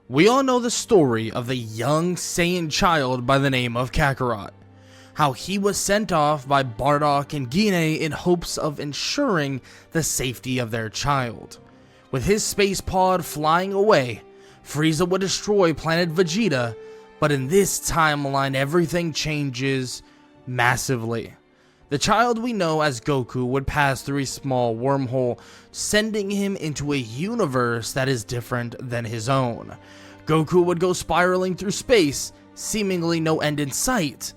We all know the story of the young Saiyan child by the name of Kakarot. How he was sent off by Bardock and Guinea in hopes of ensuring the safety of their child. With his space pod flying away, Frieza would destroy planet Vegeta, but in this timeline everything changes massively. The child we know as Goku would pass through a small wormhole, sending him into a universe that is different than his own. Goku would go spiraling through space, seemingly no end in sight.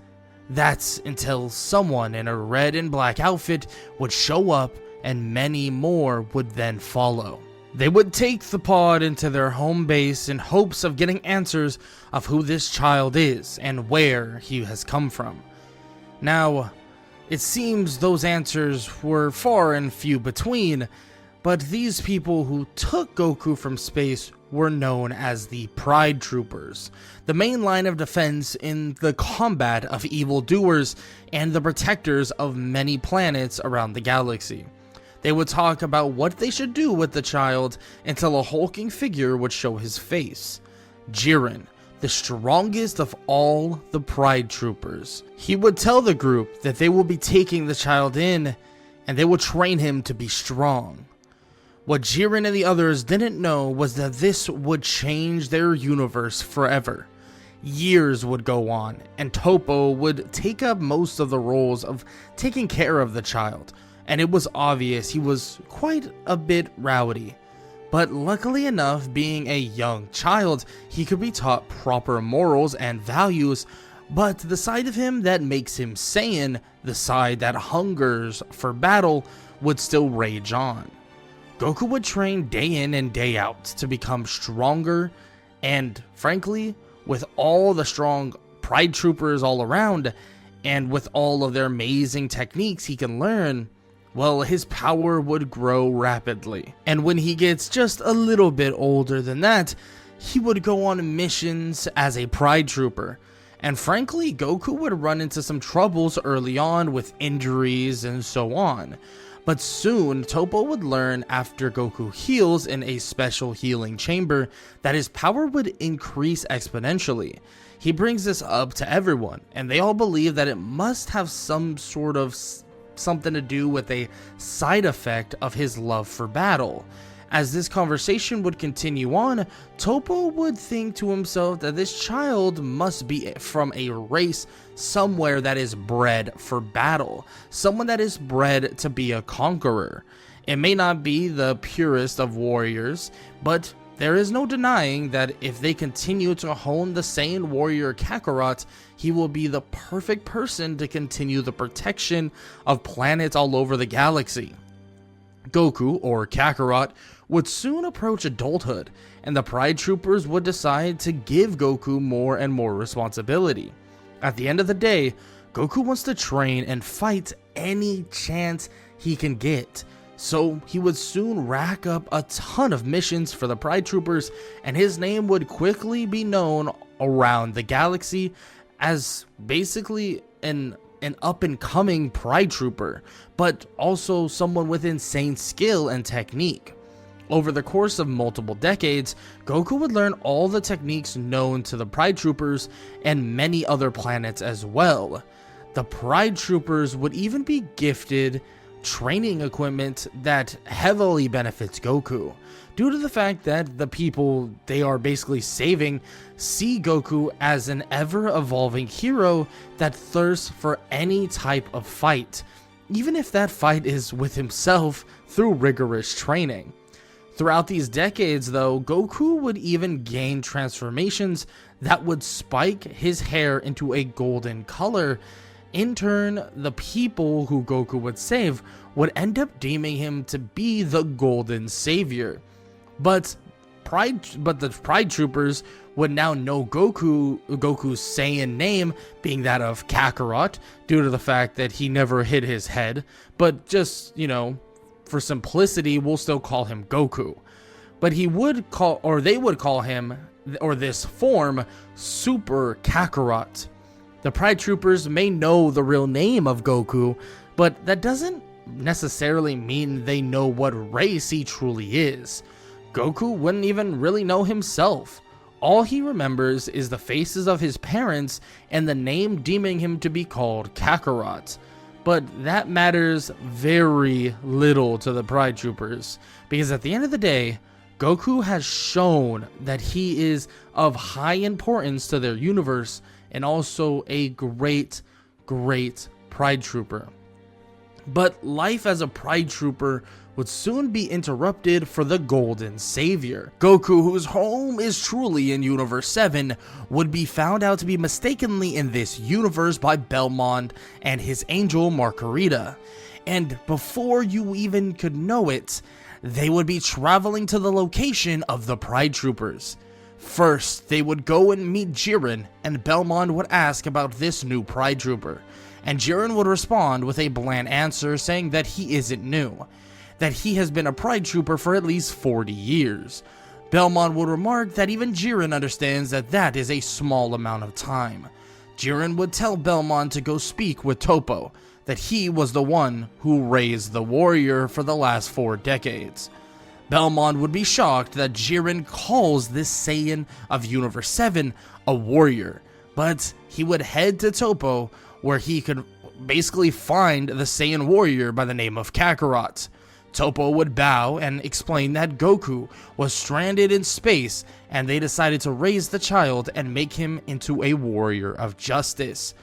That's until someone in a red and black outfit would show up, and many more would then follow. They would take the pod into their home base in hopes of getting answers of who this child is and where he has come from. Now, it seems those answers were far and few between, but these people who took Goku from space were known as the Pride Troopers, the main line of defense in the combat of evildoers and the protectors of many planets around the galaxy. They would talk about what they should do with the child until a hulking figure would show his face. Jiren, the strongest of all the Pride Troopers. He would tell the group that they will be taking the child in, and they would train him to be strong. What Jiren and the others didn't know was that this would change their universe forever. Years would go on, and Toppo would take up most of the roles of taking care of the child, and it was obvious he was quite a bit rowdy. But luckily enough, being a young child, he could be taught proper morals and values, but the side of him that makes him Saiyan, the side that hungers for battle, would still rage on. Goku would train day in and day out to become stronger, and frankly, with all the strong Pride Troopers all around, and with all of their amazing techniques he can learn, well, his power would grow rapidly. And when he gets just a little bit older than that, he would go on missions as a Pride Trooper. And frankly, Goku would run into some troubles early on with injuries and so on. But soon, Toppo would learn after Goku heals in a special healing chamber that his power would increase exponentially. He brings this up to everyone, and they all believe that it must have some sort of something to do with a side effect of his love for battle. As this conversation would continue on, Toppo would think to himself that this child must be from a race somewhere that is bred for battle, someone that is bred to be a conqueror. It may not be the purest of warriors, but there is no denying that if they continue to hone the Saiyan warrior Kakarot, he will be the perfect person to continue the protection of planets all over the galaxy. Goku, or Kakarot, would soon approach adulthood, and the Pride Troopers would decide to give Goku more and more responsibility. At the end of the day, Goku wants to train and fight any chance he can get, so he would soon rack up a ton of missions for the Pride Troopers, and his name would quickly be known around the galaxy as basically an up-and-coming Pride Trooper, but also someone with insane skill and technique. Over the course of multiple decades, Goku would learn all the techniques known to the Pride Troopers and many other planets as well. The Pride Troopers would even be gifted training equipment that heavily benefits Goku, due to the fact that the people they are basically saving see Goku as an ever-evolving hero that thirsts for any type of fight, even if that fight is with himself through rigorous training. Throughout these decades, though, Goku would even gain transformations that would spike his hair into a golden color. In turn, the people who Goku would save would end up deeming him to be the Golden Savior. But the Pride Troopers would now know Goku's Saiyan name being that of Kakarot, due to the fact that he never hid his head, but just, for simplicity, we'll still call him Goku. But they would call him, or this form, Super Kakarot. The Pride Troopers may know the real name of Goku, but that doesn't necessarily mean they know what race he truly is. Goku wouldn't even really know himself. All he remembers is the faces of his parents and the name deeming him to be called Kakarot. But that matters very little to the Pride Troopers, because at the end of the day, Goku has shown that he is of high importance to their universe and also a great Pride Trooper. But life as a Pride Trooper would soon be interrupted for the Golden Savior. Goku, whose home is truly in Universe 7, would be found out to be mistakenly in this universe by Belmont and his angel Margarita. And before you even could know it, they would be traveling to the location of the Pride Troopers. First, they would go and meet Jiren, and Belmont would ask about this new Pride Trooper. And Jiren would respond with a bland answer saying that he isn't new, that he has been a Pride Trooper for at least 40 years. Belmont would remark that even Jiren understands that that is a small amount of time. Jiren would tell Belmont to go speak with Toppo, that he was the one who raised the warrior for the last 4 decades. Belmont would be shocked that Jiren calls this Saiyan of Universe 7 a warrior, but he would head to Toppo where he could basically find the Saiyan warrior by the name of Kakarot. Toppo would bow and explain that Goku was stranded in space and they decided to raise the child and make him into a warrior of justice.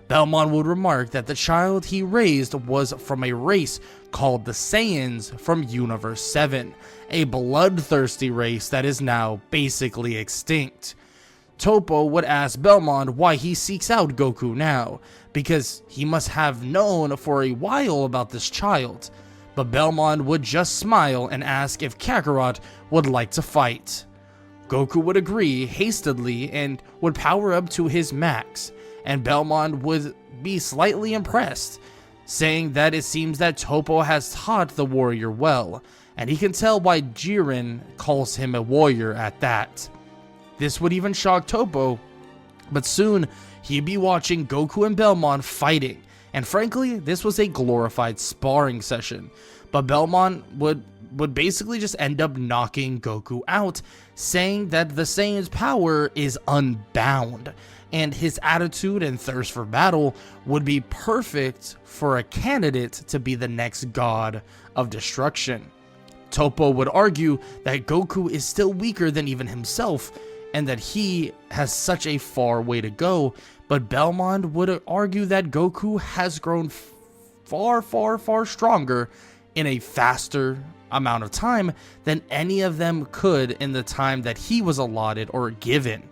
Belmont would remark that the child he raised was from a race called the Saiyans from Universe 7, a bloodthirsty race that is now basically extinct. Toppo would ask Belmont why he seeks out Goku now, because he must have known for a while about this child. But Belmont would just smile and ask if Kakarot would like to fight. Goku would agree hastily and would power up to his max, and Belmont would be slightly impressed, saying that it seems that Toppo has taught the warrior well, and he can tell why Jiren calls him a warrior at that. This would even shock Toppo, but soon he'd be watching Goku and Belmont fighting, and frankly, this was a glorified sparring session. But Belmont would basically just end up knocking Goku out, saying that the Saiyan's power is unbound, and his attitude and thirst for battle would be perfect for a candidate to be the next god of destruction. Toppo would argue that Goku is still weaker than even himself, and that he has such a far way to go, but Belmont would argue that Goku has grown far stronger in a faster amount of time than any of them could in the time that he was allotted or given.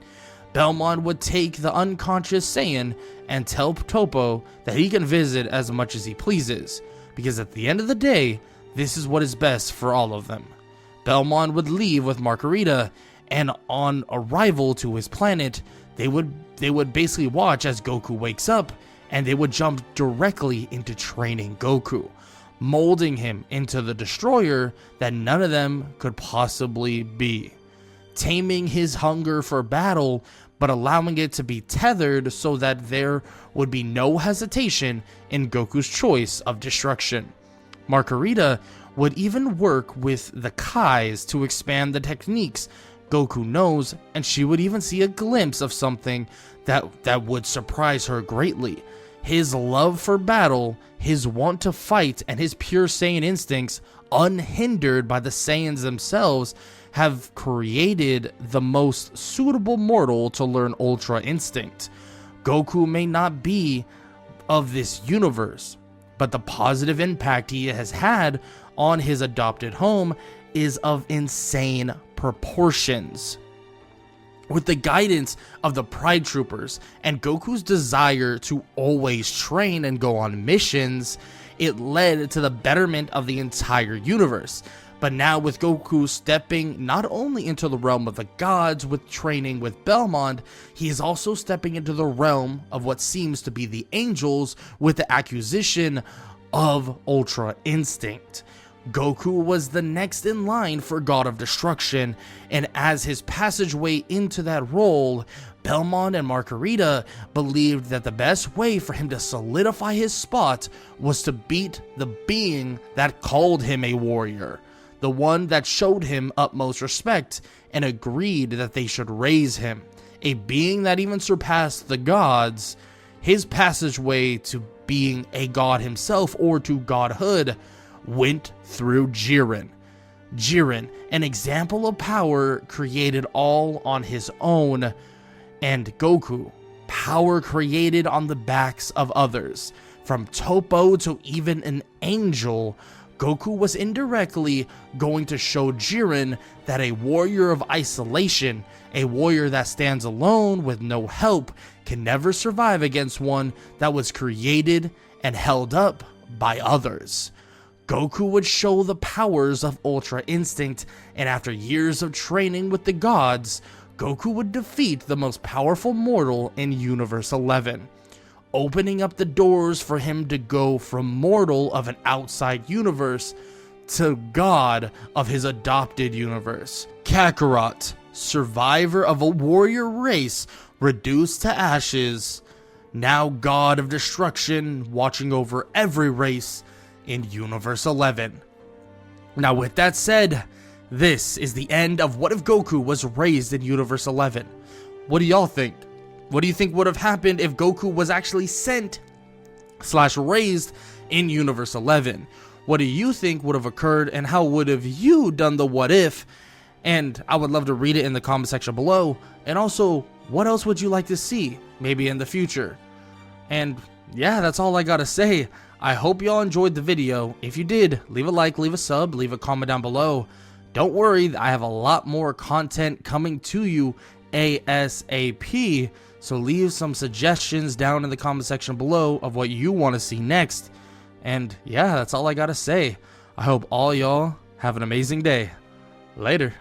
Belmont would take the unconscious Saiyan and tell Toppo that he can visit as much as he pleases, because at the end of the day, this is what is best for all of them. Belmont would leave with Margarita, and on arrival to his planet, they would basically watch as Goku wakes up, and they would jump directly into training Goku, molding him into the destroyer that none of them could possibly be, taming his hunger for battle, but allowing it to be tethered so that there would be no hesitation in Goku's choice of destruction. Margarita would even work with the Kais to expand the techniques Goku knows, and she would even see a glimpse of something that would surprise her greatly. His love for battle, his want to fight, and his pure Saiyan instincts, unhindered by the Saiyans themselves, have created the most suitable mortal to learn Ultra Instinct. Goku may not be of this universe, but the positive impact he has had on his adopted home is of insane proportions. With the guidance of the Pride Troopers and Goku's desire to always train and go on missions, it led to the betterment of the entire universe. But now with Goku stepping not only into the realm of the gods with training with Belmont, he is also stepping into the realm of what seems to be the angels with the acquisition of Ultra Instinct. Goku was the next in line for God of Destruction, and as his passageway into that role, Belmont and Margarita believed that the best way for him to solidify his spot was to beat the being that called him a warrior, the one that showed him utmost respect and agreed that they should raise him, a being that even surpassed the gods. His passageway to being a god himself, or to godhood, went through Jiren. Jiren, an example of power, created all on his own, and Goku, power created on the backs of others. From Toppo to even an angel, Goku was indirectly going to show Jiren that a warrior of isolation, a warrior that stands alone with no help, can never survive against one that was created and held up by others. Goku would show the powers of Ultra Instinct, and after years of training with the gods, Goku would defeat the most powerful mortal in Universe 11, opening up the doors for him to go from mortal of an outside universe to god of his adopted universe. Kakarot, survivor of a warrior race reduced to ashes, now god of destruction, watching over every race in Universe 11. Now with that said, this is the end of What If Goku Was Raised in Universe 11. What do y'all think? What do you think would have happened if Goku was actually sent / raised in Universe 11? What do you think would have occurred, and how would have you done the what if? And I would love to read it in the comment section below. And also, what else would you like to see, maybe in the future? And yeah, that's all I gotta say. I hope y'all enjoyed the video. If you did, leave a like, leave a sub, leave a comment down below. Don't worry, I have a lot more content coming to you ASAP. So leave some suggestions down in the comment section below of what you want to see next. And yeah, that's all I gotta say. I hope all y'all have an amazing day. Later.